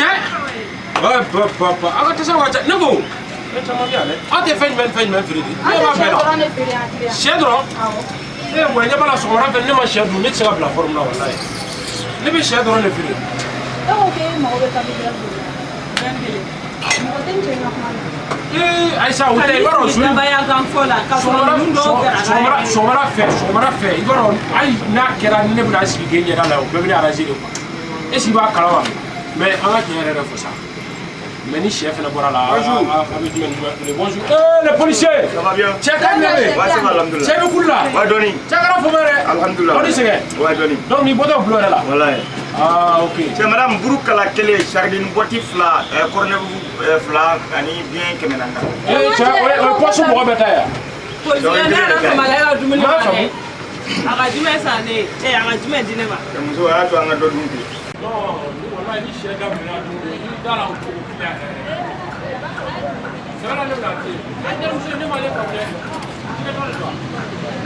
Cɛ a ka tɛ se ka ne ko aw tɛ fɛn jumɛn feere de ne b'a bɛɛ la sɛ dɔrɔn wa ɲɛ b'a la sɔgɔmada fɛ ne ma sɛ dun ne tɛ se ka bila forme la walayi ne bɛ sɛ dɔrɔn de feere Aïssa o tɛ i b'a dɔn sɔgɔmada fɛ i b'a dɔn hali n'a kɛra ne bɛna sigi k'e ɲɛda la o bɛɛ bɛ ne arranger de quoi est-ce que i b'a kalama mais an ka tiɲɛ yɛrɛ fɔ sa mais ni sɛ fana bɔra la a bɛ jumɛn bonjour les policiers ça va bien cɛ ka ɲɛ bɛ cɛ bɛ kulu la wa dɔɔni cɛ kana fɔ mɛ dɛ alhamdulillah dɔɔni sɛgɛn wa dɔɔni donc ni bɔtɔ bulon yɛrɛ la wallahi ok cɛ madame buru kala kelen sardine boîte fila cornet fila ani bien 400 cɛ o ye poche mɔgɔ bɛɛ ta ye policier ne yɛrɛ fama la e ka dumuni m'a ma faamu a ka jumɛn san ne ye a ka jumɛn di ne ma muso y'a to an ka dɔ dun ten non wallahi ni sɛ daminɛna dumuni i da la o cogo kelen yɛrɛ sɛbɛn ne bɛna f'i ye a terimuso ne m'ale faamu dɛ jinɛ dɔ de don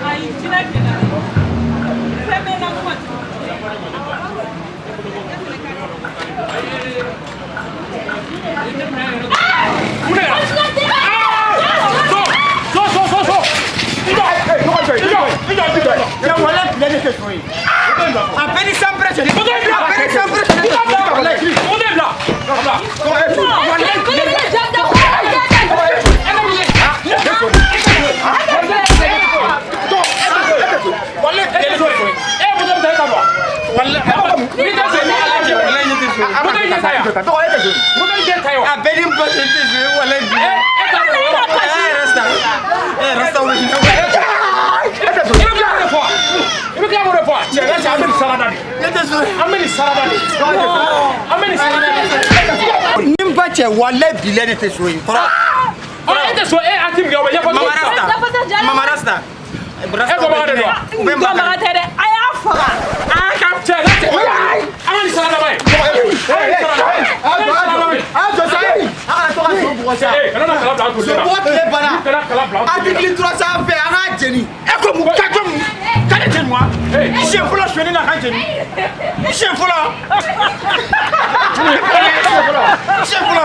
ayi jinɛ kɛlɛ fɛn bɛ na kuma ti Nimba cɛ walayi bilayi ne tɛ so in kɔrɔ. E tɛ so e a ti mi kɛ o bɛ ɲɛfɔ Mama Rasta. E dɔnbaga de don wa? dɔnbaga tɛ dɛ a y'a faga Cɛ an ka nin sara laban ye. Kana kala bila an toli la. Mɔgɔ tile banna. Kana kala bila an toli la. Article 300 fɛ an k'a jeni. E ko mun ka jɔn mun? K'ale jeni wa? I siɲɛ fɔlɔ sonyɛli la k'a jeni. I siɲɛ fɔlɔ. I siɲɛ fɔlɔ.